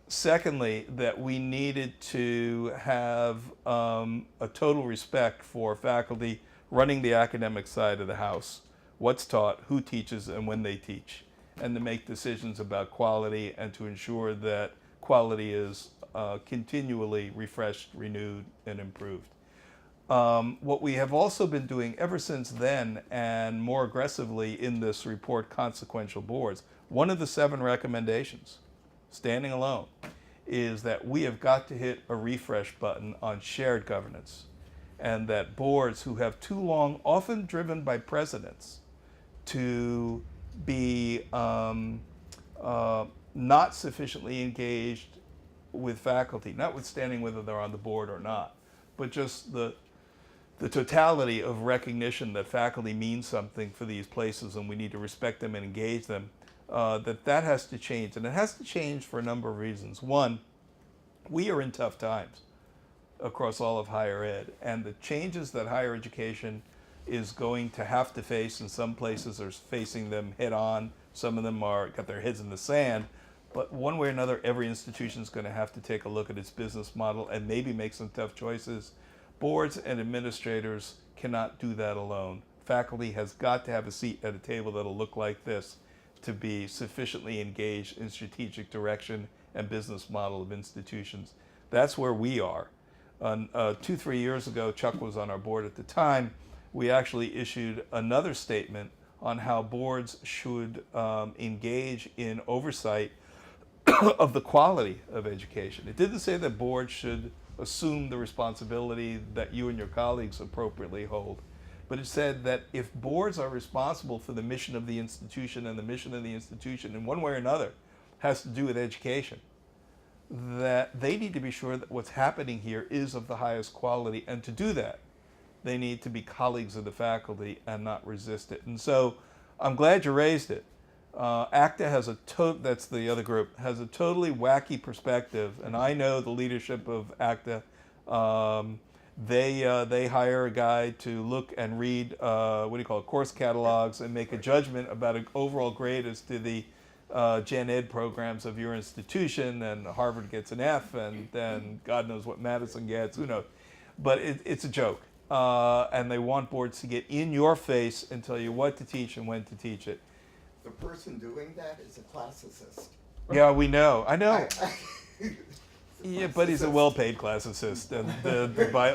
Secondly, that we needed to have a total respect for faculty running the academic side of the house, what's taught, who teaches, and when they teach, and to make decisions about quality and to ensure that quality is continually refreshed, renewed, and improved. What we have also been doing ever since then, and more aggressively in this report, Consequential Boards, one of the 7 recommendations, standing alone, is that we have got to hit a refresh button on shared governance, and that boards who have too long, often driven by presidents, to be not sufficiently engaged with faculty, notwithstanding whether they're on the board or not, but just the totality of recognition that faculty means something for these places and we need to respect them and engage them, that has to change. And it has to change for a number of reasons. One, we are in tough times across all of higher ed, and the changes that higher education is going to have to face, in some places are facing them head on, some of them are got their heads in the sand, but one way or another, every institution is going to have to take a look at its business model and maybe make some tough choices. Boards and administrators cannot do that alone. Faculty has got to have a seat at a table that'll look like this to be sufficiently engaged in strategic direction and business model of institutions. That's where we are. 2-3 years ago, Chuck was on our board at the time, we actually issued another statement on how boards should engage in oversight of the quality of education. It didn't say that boards should assume the responsibility that you and your colleagues appropriately hold, but it said that if boards are responsible for the mission of the institution, and the mission of the institution in one way or another has to do with education, that they need to be sure that what's happening here is of the highest quality, and to do that they need to be colleagues of the faculty and not resist it. And so I'm glad you raised it. ACTA has that's the other group, has a totally wacky perspective, and I know the leadership of ACTA. They hire a guy to look and read course catalogs and make a judgment about an overall grade as to the gen ed programs of your institution, and Harvard gets an F, and then God knows what Madison gets, who knows. But it's a joke, and they want boards to get in your face and tell you what to teach and when to teach it. The person doing that is a classicist. Yeah, we know. I know. Yeah, but he's a well-paid classicist, and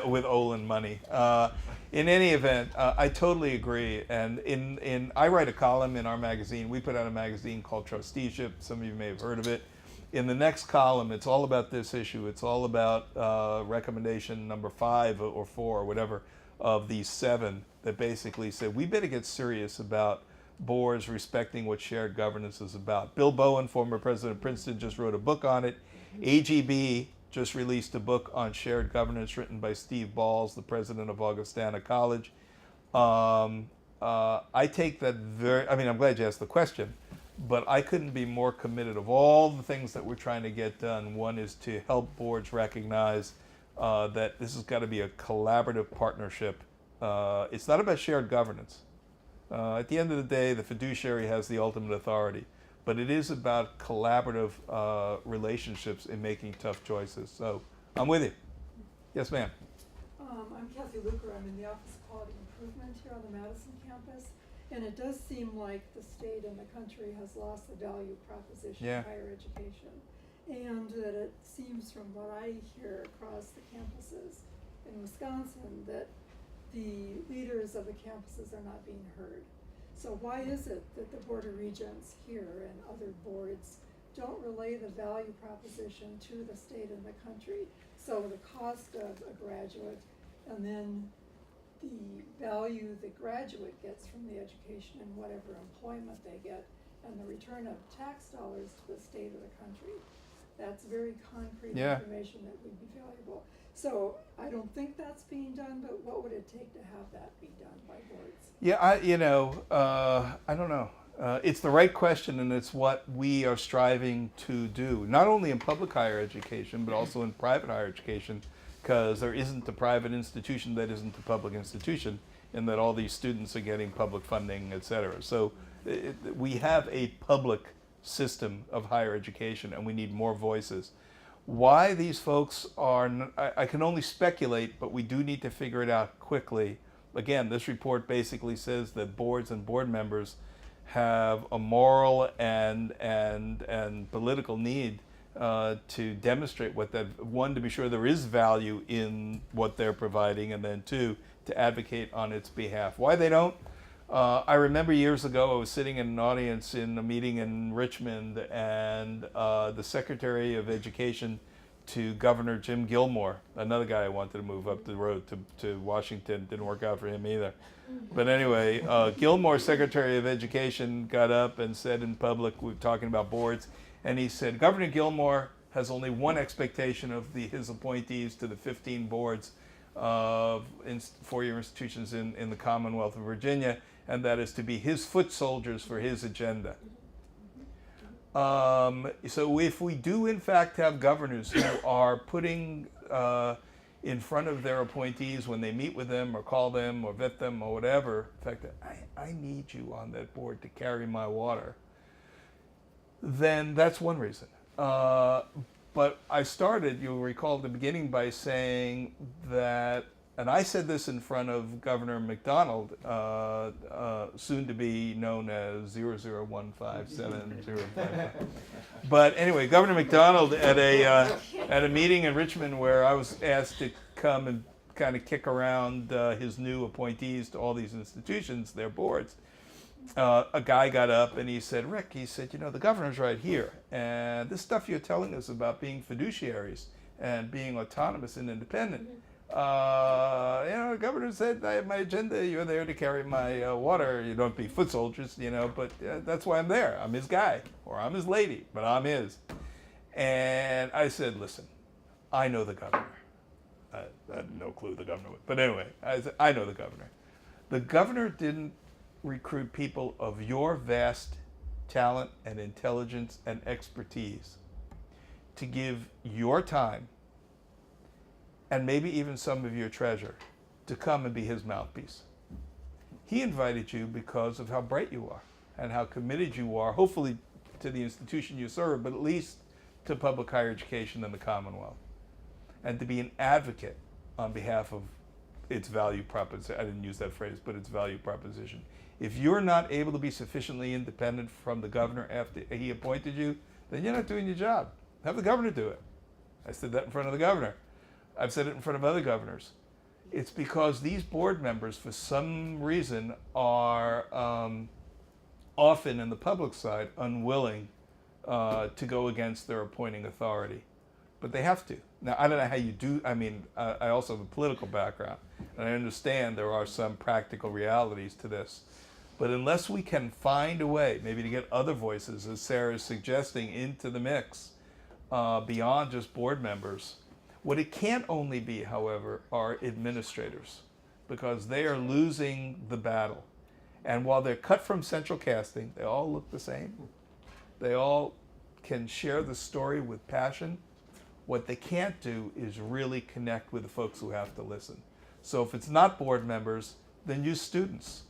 with Olin money. In any event, I totally agree. And I write a column in our magazine. We put out a magazine called Trusteeship. Some of you may have heard of it. In the next column, it's all about this issue. It's all about recommendation number 5 or 4 or whatever of these 7 that basically say we better get serious about boards respecting what shared governance is about. Bill Bowen, former president of Princeton, just wrote a book on it. AGB just released a book on shared governance written by Steve Balls, the president of Augustana College. I take that I'm glad you asked the question, but I couldn't be more committed. Of all the things that we're trying to get done, one is to help boards recognize that this has got to be a collaborative partnership. It's not about shared governance. At the end of the day, the fiduciary has the ultimate authority, but it is about collaborative relationships in making tough choices. So I'm with you. Yes, ma'am. I'm Kathy Luker. I'm in the Office of Quality Improvement here on the Madison campus, and it does seem like the state and the country has lost the value proposition of higher education, and that it seems from what I hear across the campuses in Wisconsin that the leaders of the campuses are not being heard. So why is it that the Board of Regents here and other boards don't relay the value proposition to the state and the country? So the cost of a graduate, and then the value the graduate gets from the education and whatever employment they get, and the return of tax dollars to the state or the country. That's very concrete information that would be valuable. So I don't think that's being done, but what would it take to have that be done by boards? Yeah, I don't know. It's the right question, and it's what we are striving to do, not only in public higher education, but also in private higher education, because there isn't a private institution that isn't a public institution, in that all these students are getting public funding, et cetera. So we have a public system of higher education, and we need more voices. Why these folks are, I can only speculate, but we do need to figure it out quickly. Again, this report basically says that boards and board members have a moral and political need to demonstrate what that, one, to be sure there is value in what they're providing, and then two, to advocate on its behalf. Why they don't? I remember years ago I was sitting in an audience in a meeting in Richmond, and the Secretary of Education to Governor Jim Gilmore, another guy I wanted to move up the road to Washington, didn't work out for him either. But anyway, Gilmore, Secretary of Education, got up and said in public, we were talking about boards, and he said, Governor Gilmore has only one expectation of his appointees to the 15 boards of four-year institutions in the Commonwealth of Virginia, and that is to be his foot soldiers for his agenda. So if we do in fact have governors who are putting in front of their appointees when they meet with them or call them or vet them or whatever, in fact, I need you on that board to carry my water, then that's one reason. But I started, you'll recall at the beginning, by saying that, and I said this in front of Governor McDonald, soon to be known as 0015705. But anyway, Governor McDonald at a meeting in Richmond where I was asked to come and kind of kick around his new appointees to all these institutions, their boards. A guy got up and he said, Rick, he said, you know, the governor's right here, and this stuff you're telling us about being fiduciaries and being autonomous and independent, you know, the governor said, I have my agenda, you're there to carry my water, you don't be foot soldiers, you know, but that's why I'm there. I'm his guy, or I'm his lady, but I'm his. And I said, listen, I know the governor. I had no clue the governor would, but anyway, I said, I know the governor. The governor didn't recruit people of your vast talent and intelligence and expertise to give your time and maybe even some of your treasure to come and be his mouthpiece. He invited you because of how bright you are and how committed you are, hopefully to the institution you serve, but at least to public higher education in the Commonwealth, and to be an advocate on behalf of its value proposition. I didn't use that phrase, but its value proposition. If you're not able to be sufficiently independent from the governor after he appointed you, then you're not doing your job. Have the governor do it. I said that in front of the governor. I've said it in front of other governors. It's because these board members, for some reason, are often, in the public side, unwilling to go against their appointing authority. But they have to. Now, I don't know how you do, I mean, I also have a political background, and I understand there are some practical realities to this. But unless we can find a way, maybe to get other voices, as Sarah is suggesting, into the mix, beyond just board members, what it can't only be, however, are administrators, because they are losing the battle. And while they're cut from central casting, they all look the same. They all can share the story with passion. What they can't do is really connect with the folks who have to listen. So if it's not board members, then use students.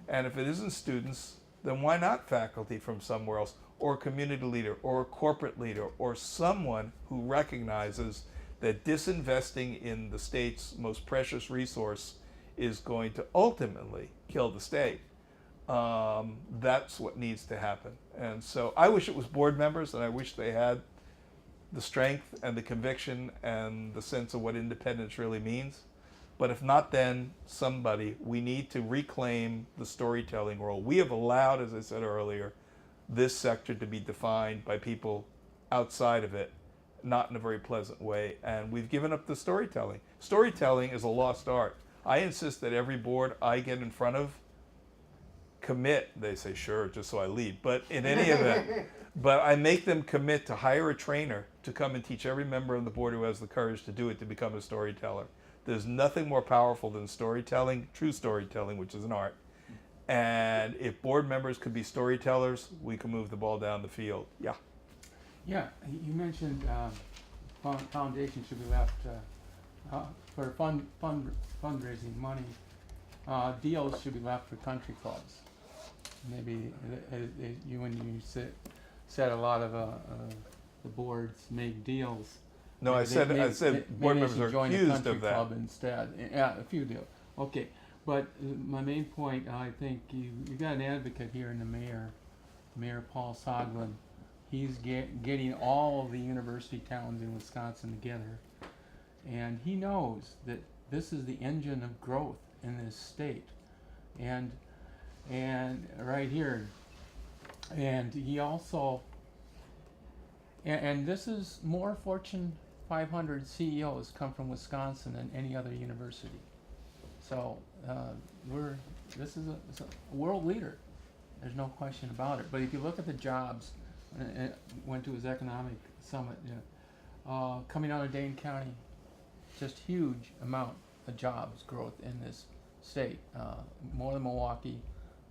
And if it isn't students, then why not faculty from somewhere else, or a community leader, or a corporate leader, or someone who recognizes that disinvesting in the state's most precious resource is going to ultimately kill the state. That's what needs to happen. And so I wish it was board members, and I wish they had the strength and the conviction and the sense of what independence really means. But if not, then somebody, we need to reclaim the storytelling role. We have allowed, as I said earlier, this sector to be defined by people outside of it, not in a very pleasant way, and we've given up the storytelling. Storytelling is a lost art. I insist that every board I get in front of commit. They say, sure, just so I leave. But in any event, but I make them commit to hire a trainer to come and teach every member of the board who has the courage to do it to become a storyteller. There's nothing more powerful than storytelling, true storytelling, which is an art. And if board members could be storytellers, we can move the ball down the field. Yeah. Yeah, you mentioned foundation should be left for fundraising money, deals should be left for country clubs. Maybe when you said a lot of the boards make deals. No, I said board members are accused of that. Club instead. Yeah, a few deals. Okay, but my main point, I think you got an advocate here in the Mayor Paul Soglin. He's getting all of the university towns in Wisconsin together, and he knows that this is the engine of growth in this state, and right here, and he also, and this is more Fortune 500 CEOs come from Wisconsin than any other university. So this is a world leader. There's no question about it. But if you look at the jobs, went to his economic summit, coming out of Dane County, just huge amount of jobs growth in this state, more than Milwaukee,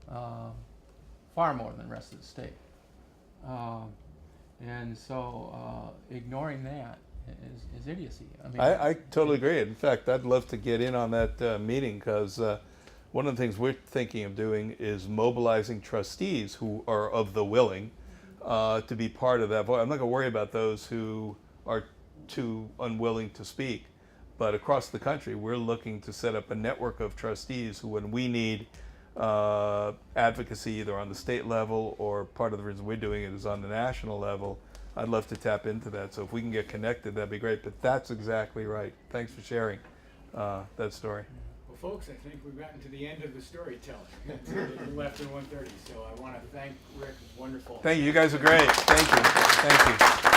far more than the rest of the state. And so ignoring that is idiocy. I mean, I totally agree. In fact, I'd love to get in on that meeting, because one of the things we're thinking of doing is mobilizing trustees who are of the willing to be part of that vote. I'm not going to worry about those who are too unwilling to speak, but across the country, we're looking to set up a network of trustees who, when we need advocacy either on the state level, or part of the reason we're doing it is on the national level, I'd love to tap into that. So if we can get connected, that'd be great. But that's exactly right. Thanks for sharing that story. Well, folks, I think we've gotten to the end of the storytelling. We left at 1:30, so I want to thank Rick. Wonderful. Thank you. You guys are great. Thank you. Thank you.